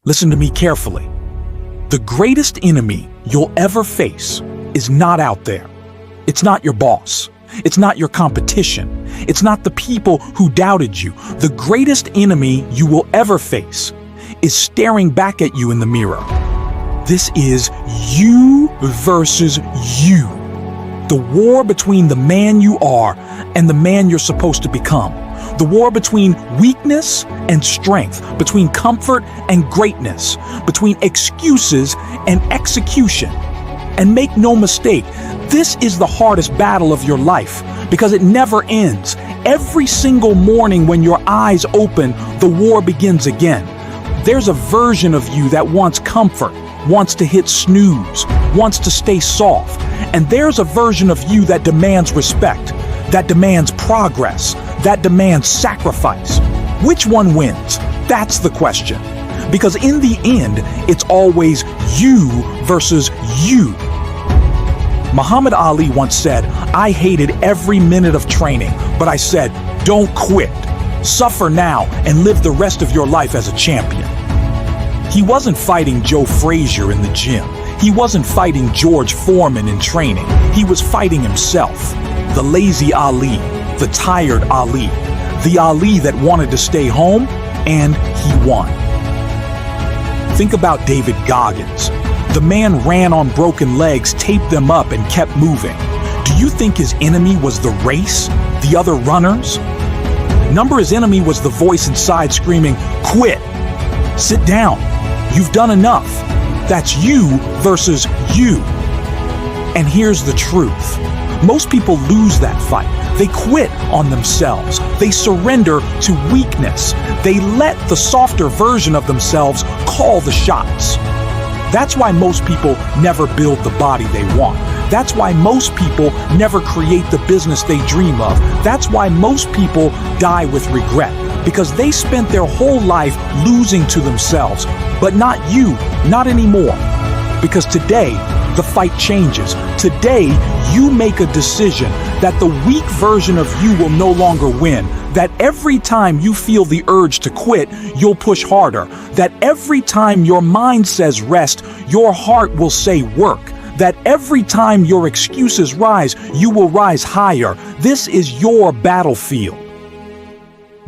Listen to me carefully. The greatest enemy you'll ever face is not out there. It's not your boss. It's not your competition. It's not the people who doubted you. The greatest enemy you will ever face is staring back at you in the mirror. This is you versus you. The war between the man you are and the man you're supposed to become. The war between weakness and strength, between comfort and greatness, between excuses and execution. And make no mistake, this is the hardest battle of your life because it never ends. Every single morning when your eyes open, the war begins again. There's a version of you that wants comfort, wants to hit snooze, wants to stay soft. And there's a version of you that demands respect, that demands progress, that demands sacrifice. Which one wins? That's the question. Because in the end, it's always you versus you. Muhammad Ali once said, "I hated every minute of training, but I said, don't quit. Suffer now and live the rest of your life as a champion." He wasn't fighting Joe Frazier in the gym. He wasn't fighting George Foreman in training. He was fighting himself. The lazy Ali, the tired Ali, the Ali that wanted to stay home, and he won. Think about David Goggins. The man ran on broken legs, taped them up, and kept moving. Do you think his enemy was the race, the other runners? Number his enemy was the voice inside screaming, "Quit! Sit down! You've done enough!" That's you versus you. And here's the truth. Most people lose that fight. They quit on themselves. They surrender to weakness. They let the softer version of themselves call the shots. That's why most people never build the body they want. That's why most people never create the business they dream of. That's why most people die with regret, because they spent their whole life losing to themselves. But not you, not anymore. Because today, the fight changes. Today, you make a decision that the weak version of you will no longer win. That every time you feel the urge to quit, you'll push harder. That every time your mind says rest, your heart will say work. That every time your excuses rise, you will rise higher. This is your battlefield.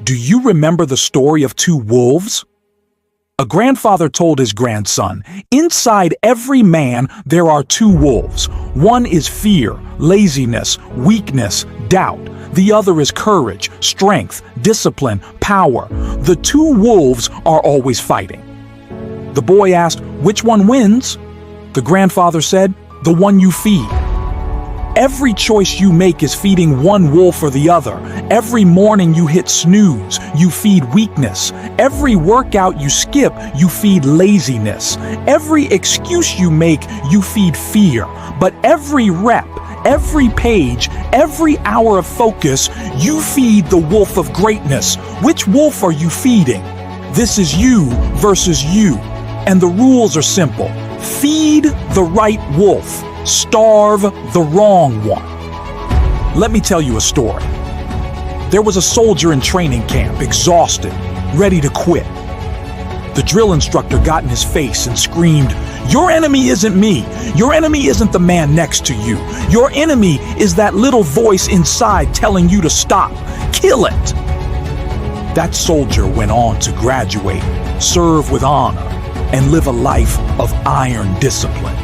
Do you remember the story of two wolves? A grandfather told his grandson, "Inside every man there are two wolves. One is fear, laziness, weakness, doubt. The other is courage, strength, discipline, power. The two wolves are always fighting." The boy asked, "Which one wins?" The grandfather said, "The one you feed." Every choice you make is feeding one wolf or the other. Every morning you hit snooze, you feed weakness. Every workout you skip, you feed laziness. Every excuse you make, you feed fear. But every rep, every page, every hour of focus, you feed the wolf of greatness. Which wolf are you feeding? This is you versus you. And the rules are simple. Feed the right wolf. Starve the wrong one. Let me tell you a story. There was a soldier in training camp, exhausted, ready to quit. The drill instructor got in his face and screamed, "Your enemy isn't me. Your enemy isn't the man next to you. Your enemy is that little voice inside telling you to stop. Kill it." That soldier went on to graduate, serve with honor, and live a life of iron discipline.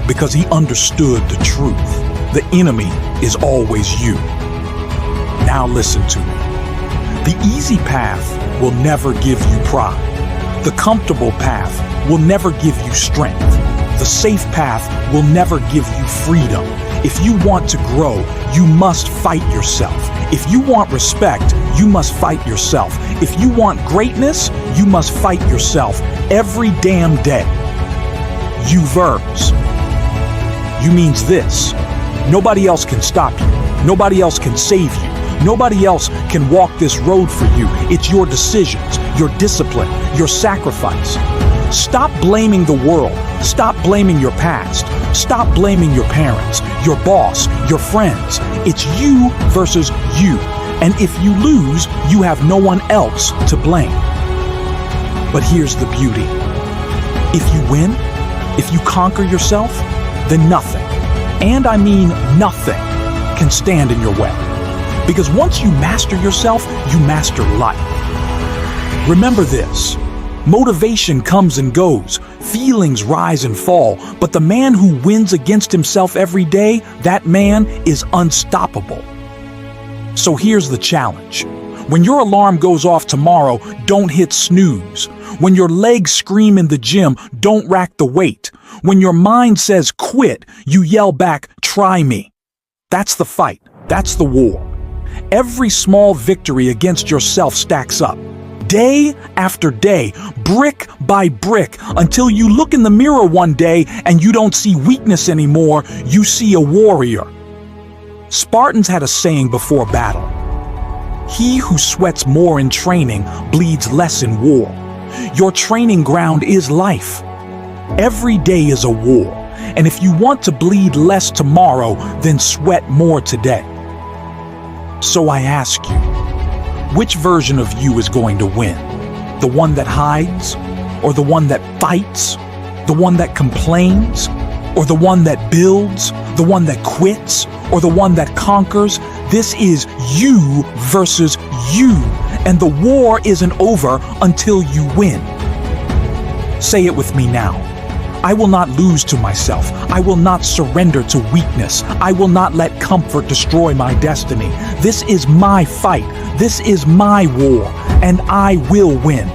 Because he understood the truth. The enemy is always you. Now listen to me. The easy path will never give you pride. The comfortable path will never give you strength. The safe path will never give you freedom. If you want to grow, you must fight yourself. If you want respect, you must fight yourself. If you want greatness, you must fight yourself every damn day. You verse. You means this. Nobody else can stop you. Nobody else can save you. Nobody else can walk this road for you. It's your decisions, your discipline, your sacrifice. Stop blaming the world. Stop blaming your past. Stop blaming your parents, your boss, your friends. It's you versus you. And if you lose, you have no one else to blame. But here's the beauty. If you win, if you conquer yourself, then nothing, and I mean nothing, can stand in your way. Because once you master yourself, you master life. Remember this: motivation comes and goes, feelings rise and fall, but the man who wins against himself every day, that man is unstoppable. So here's the challenge. When your alarm goes off tomorrow, don't hit snooze. When your legs scream in the gym, don't rack the weight. When your mind says quit, you yell back, try me. That's the fight. That's the war. Every small victory against yourself stacks up. Day after day, brick by brick, until you look in the mirror one day and you don't see weakness anymore, you see a warrior. Spartans had a saying before battle: "He who sweats more in training bleeds less in war." Your training ground is life. Every day is a war, and if you want to bleed less tomorrow, then sweat more today. So I ask you, which version of you is going to win? The one that hides, or the one that fights? The one that complains, or the one that builds? The one that quits, or the one that conquers? This is you versus you, and the war isn't over until you win. Say it with me now. I will not lose to myself. I will not surrender to weakness. I will not let comfort destroy my destiny. This is my fight. This is my war, and I will win.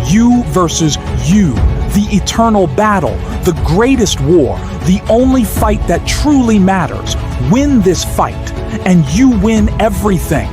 You versus you, the eternal battle, the greatest war, the only fight that truly matters. Win this fight, and you win everything.